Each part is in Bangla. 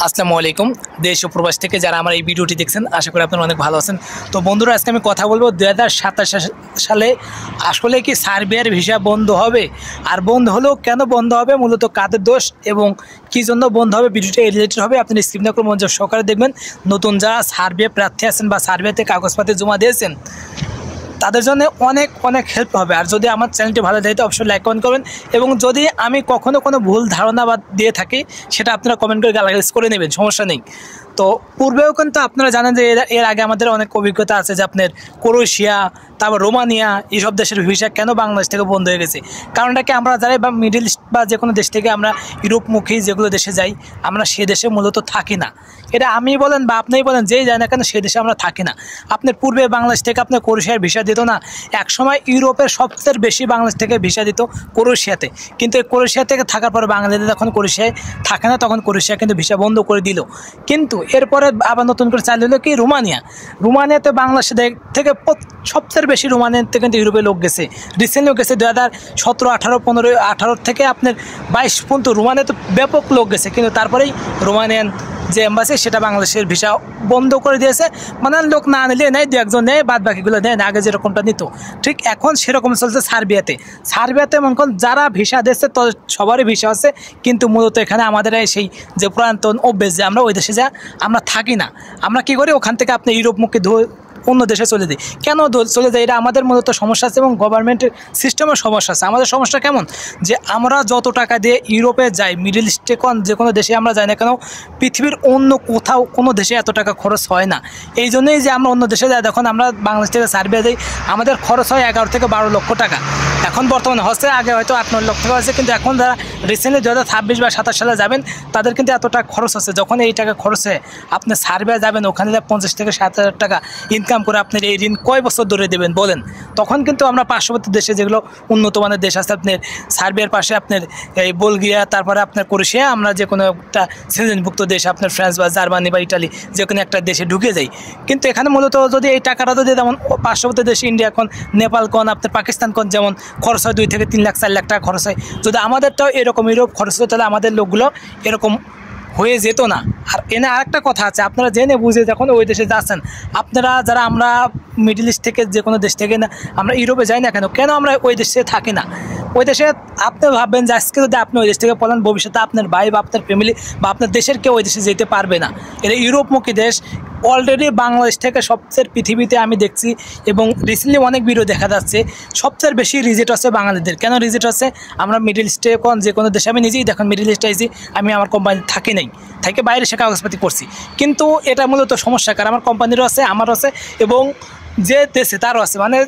আসসালামু আলাইকুম। দেশ ও প্রবাস থেকে যারা আমার এই ভিডিওটি দেখছেন আশা করি আপনারা অনেক ভালো আছেন। তো বন্ধুরা, আজকে আমি কথা বলবো 2027 সালে আসলে কি সার্বিয়ার ভিসা বন্ধ হবে, আর বন্ধ হলেও কেন বন্ধ হবে, মূলত কাদের দোষ এবং কী জন্য বন্ধ হবে, ভিডিওটি রিলেটেড হবে। আপনি স্ক্রিনে করে মনোযোগ সহকারে দেখবেন। নতুন যারা সার্বিয়া প্রার্থী আছেন বা সার্বিয়াতে কাগজপত্র জমা দিয়েছেন তাদের জন্য অনেক অনেক হেল্প হবে। আর যদি আমার চ্যানেলটি ভালো লাগে তো অবশ্যই লাইক কমেন্ট করবেন, এবং যদি আমি কখনো কোনো ভুল ধারণা বা দিয়ে থাকি সেটা আপনারা কমেন্ট করে গালাগালিজ করে নেবেন, সমস্যা নেই। তো পূর্বেও কিন্তু আপনারা জানেন যে এর আগে আমাদের অনেক অভিজ্ঞতা আছে যে আপনার ক্রোয়েশিয়া, তারপর রোমানিয়া, এইসব দেশের ভিসা কেন বাংলাদেশ থেকে বন্ধ হয়ে গেছে। কারণটা কি, আমরা যারা বা মিডল ইস্ট বা যে কোনো দেশ থেকে আমরা ইউরোপমুখী যেগুলো দেশে যাই, আমরা সে দেশে মূলত থাকি না। এটা আমি বলেন বা আপনিই বলেন, যেই যায় না কেন সে দেশে আমরা থাকি না। আপনার পূর্বে বাংলাদেশ থেকে আপনার ক্রোয়েশিয়ার ভিসা দিত না, একসময় ইউরোপের সবচেয়ে বেশি বাংলাদেশ থেকে ভিসা দিত ক্রোয়েশিয়াতে। কিন্তু এই ক্রোয়েশিয়া থেকে থাকার পরে বাংলাদেশে যখন ক্রোয়েশিয়ায় থাকে না, তখন ক্রোয়েশিয়া কিন্তু ভিসা বন্ধ করে দিল। কিন্তু এরপরে আবার নতুন করে চালু হলো কি রোমানিয়াতে বাংলাদেশ থেকে সবচেয়ে বেশি রোমানিয়াতে কিন্তু ইউরোপে লোক গেছে। রিসেন্টলিও গেছে 2017, 18, 15, 18 থেকে আপনার 22 পর্যন্ত রোমানিয়াতে ব্যাপক লোক গেছে। কিন্তু তারপরেই রোমানিয়ান যে এম্বাসি সেটা বাংলাদেশের ভিসা বন্ধ করে দিয়েছে। মানে লোক না নিলে নেয়, দু একজন নেয়, বাদ বাকিগুলো নেয় না, আগে যেরকমটা নিত। ঠিক এখন সেরকম চলছে সার্বিয়াতে মনে করেন যারা ভিসা দিচ্ছে তো সবারই ভিসা আছে, কিন্তু মূলত এখানে আমাদের সেই যে পুরাতন অভ্যেস যে আমরা ওই দেশে যা আমরা থাকি না। আমরা কী করি, ওখান থেকে আপনি ইউরোপমুখী অন্য দেশে চলে যাই। কেন চলে যায়, এটা আমাদের মূলত সমস্যা আছে এবং গভর্নমেন্টের সিস্টেমের সমস্যা আছে। আমাদের সমস্যা কেমন, যে আমরা যত টাকা দিয়ে ইউরোপে যাই, মিডল ইস্টে যে কোনো দেশে আমরা যাই না কেন, পৃথিবীর অন্য কোথাও কোনো দেশে এত টাকা খরচ হয় না। এই জন্যই যে আমরা অন্য দেশে যাই, দেখুন আমরা বাংলাদেশ থেকে সার্বিয়া যাই, আমাদের খরচ হয় 11 থেকে 12 লক্ষ টাকা। এখন বর্তমানে হচ্ছে, আগে হয়তো 8-9 লক্ষ টাকা হচ্ছে, কিন্তু এখন যারা রিসেন্টলি 2026 বা 27 সালে যাবেন তাদের কিন্তু এত টাকা খরচ হচ্ছে। যখন এই টাকা খরচ হয় আপনি সার্বিয়া যাবেন, ওখানে 50 থেকে 7,000 টাকা ইনকাম করে আপনার এই ঋণ কয় বছর ধরে দেবেন বলেন। তখন কিন্তু আমরা পার্শ্ববর্তী দেশে যেগুলো উন্নত মানের দেশ আছে, আপনার সার্বিয়ার পাশে আপনার এই বুলগেরিয়া, তারপরে আপনার ক্রোয়েশিয়া, আমরা যে কোনো একটা সিজনভুক্ত দেশ আপনার ফ্রান্স বা জার্মানি বা ইটালি যে কোনো একটা দেশে ঢুকে যাই। কিন্তু এখানে মূলত যদি এই টাকাটা যদি যেমন পার্শ্ববর্তী দেশে ইন্ডিয়া কোন, নেপাল কোন, আপনার পাকিস্তান কোন, যেমন খরচ হয় 2 থেকে 3 লাখ 4 লাখ টাকা খরচ হয়, যদি আমাদেরটাও এরকম ইউরোপ খরচ হতো তাহলে আমাদের লোকগুলো এরকম হয়ে যেত না। আর এনে আরেকটা কথা আছে, আপনারা জেনে বুঝে যখন ওই দেশে যাচ্ছেন, আপনারা যারা আমরা মিডল ইস্ট থেকে যে কোনো দেশ থেকে না আমরা ইউরোপে যাই না কেন আমরা ওই দেশে থাকি না। ওই দেশে আপনি ভাববেন যে আজকে যদি আপনি ওই দেশ থেকে পড়েন, ভবিষ্যতে আপনার ভাই বা আপনার ফ্যামিলি বা আপনার দেশের কেউ ওই দেশে যেতে পারবে না। এটা ইউরোপমুখী দেশ। অলরেডি বাংলাদেশ থেকে সবচেয়ে পৃথিবীতে আমি দেখছি এবং রিসেন্টলি অনেক ভিডিও দেখা যাচ্ছে, সবচেয়ে বেশি রিজেক্ট হচ্ছে বাঙালিদের। কেন রিজেক্ট হচ্ছে, আমরা মিডল ইস্টে কোন যে কোনো দেশে, আমি নিজেই দেখুন মিডল ইস্টে আইছি, আমি আমার কোম্পানি থাকি নাই, থেকে বাইরে সে কাগজপাতি করছি। কিন্তু এটা মূলত সমস্যা, কারণ আমার কোম্পানিরও আছে, আমারও আছে, এবং যে দেশে তারও আছে। মানে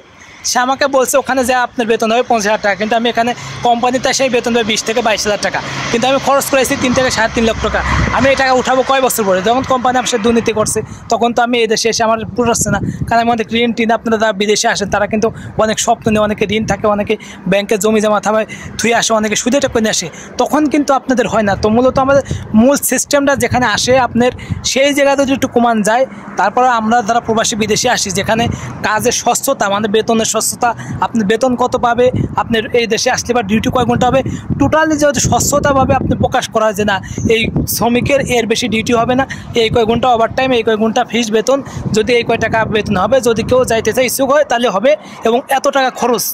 সে আমাকে বলছে ওখানে যে আপনার বেতন হবে 50,000 টাকা, কিন্তু আমি এখানে কোম্পানিতে সেই বেতন হবে 20 থেকে 22,000 টাকা, কিন্তু আমি খরচ করেছি 3 থেকে 3.5 লক্ষ টাকা। আমি এই টাকা উঠাবো কয় বছর পরে, যখন কোম্পানি আমার সাথে দুর্নীতি করছে, তখন তো আমি এই দেশে এসে আমার পুরোচ্ছে না। কারণ আমি অনেক ঋণ আপনারা যারা বিদেশে আসেন তারা কিন্তু অনেক স্বপ্ন নিয়ে, অনেকে ঋণ থাকে, অনেকে ব্যাংকে জমি জমা থামায় থুয়ে আসে, অনেকে সুদে টাকা নিয়ে আসে, তখন কিন্তু আপনাদের হয় না। তো মূলত আমাদের মূল সিস্টেমটা যেখানে আসে আপনার সেই জায়গাতে যদি একটু কমান যায়, তারপরে আমরা যারা প্রবাসী বিদেশে আসি, যেখানে কাজের স্বচ্ছতা, আমাদের বেতনের স্বচ্ছতা, আপনি বেতন কত পাবে, আপনার এই দেশে আসলে বা ডিউটি কয় ঘন্টা হবে, টোটালি যদি স্বচ্ছতাভাবে আপনি প্রকাশ করা হয় যে না এই শ্রমিকের এর বেশি ডিউটি হবে না, এই কয় ঘন্টা ওভার টাইম, এই কয় ঘন্টা ফিক্সড বেতন, যদি এই কয় টাকা বেতন হবে, যদি কেউ যাইতে চায় ইচ্ছুক হয় তাহলে হবে, এবং এত টাকা খরচ।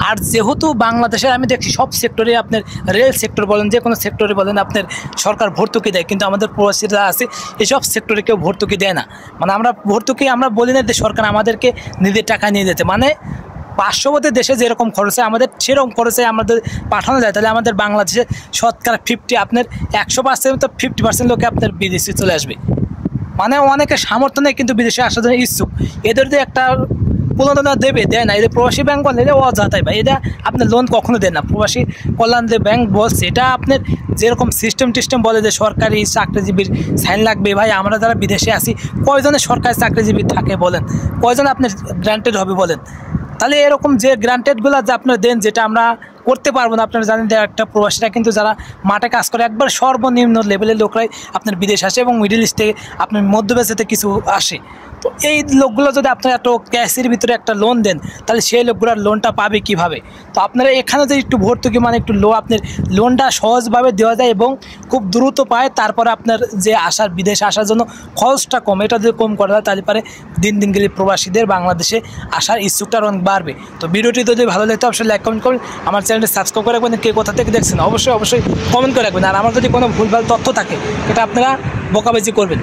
আর যেহেতু বাংলাদেশের আমি দেখছি সব সেক্টরে, আপনার রেল সেক্টর বলেন, যে কোনো সেক্টরে বলেন, আপনার সরকার ভর্তুকি দেয়, কিন্তু আমাদের প্রবাসীরা আছে এইসব সেক্টরে কেউ ভর্তুকি দেয় না। মানে আমরা ভর্তুকি আমরা বলি না যে সরকার আমাদেরকে নিজের টাকা নিয়ে যেতে, মানে পার্শ্ববর্তী দেশে যেরকম খরচে আমাদের সেরকম খরচে আমাদের পাঠানো যায়, তাহলে আমাদের বাংলাদেশে শতকরা 50, আপনার 100% তো 50% লোকে আপনার বিদেশে চলে আসবে। মানে অনেকে সামর্থ্য নেই কিন্তু বিদেশে আসার জন্য ইচ্ছুক, এদের যে একটা প্রণোদনা দেয় না। এদের প্রবাসী ব্যাংক বলে এটা অযাতাই ভাই, এটা আপনার লোন কখনো দেন না। প্রবাসী কল্যাণ যে ব্যাংক বলছে, এটা আপনার যেরকম সিস্টেম বলে যে সরকারি চাকরিজীবীর সাইন লাগবে, ভাই আমরা যারা বিদেশে আসি কয়জনের সরকারি চাকরিজীবী থাকে বলেন, কয়জন আপনার গ্রান্টেড হবে বলেন। তাহলে এরকম যে গ্রান্টেডগুলো যে আপনার দেন, যেটা আমরা করতে পারবো না। আপনারা জানেন যে একটা প্রবাসীরা কিন্তু যারা মাঠে কাজ করে একবার সর্বনিম্ন লেভেলের লোকরাই আপনার বিদেশ আসে এবং মিডল ইস্টে আপনার মধ্যপ্রাচ্যতে কিছু আসে। তো এই লোকগুলো যদি আপনারা এত ক্যাশের ভিতরে একটা লোন দেন, তাহলে সেই লোকগুলোর লোনটা পাবে কিভাবে? তো আপনারা এখানে যদি একটু ভর্তুকি মানে একটু আপনার লোনটা সহজভাবে দেওয়া যায় এবং খুব দ্রুত পায়, তারপরে আপনার যে আসার বিদেশে আসার জন্য খরচটা কম, এটা যদি কম করা যায় তাহলে পারে দিন দিন গেলে প্রবাসীদের বাংলাদেশে আসার ইচ্ছুকটা অনেক বাড়বে। তো ভিডিওটি যদি ভালো লাগে অবশ্যই লাইক কমেন্ট করুন, আমার চ্যানেলটি সাবস্ক্রাইব করে রাখবেন। কে কোথা থেকে দেখছেন অবশ্যই কমেন্ট করে রাখবেন। আর আমার যদি কোনো ভুলভাল তথ্য থাকে এটা আপনারা বকাবাজি করবেন।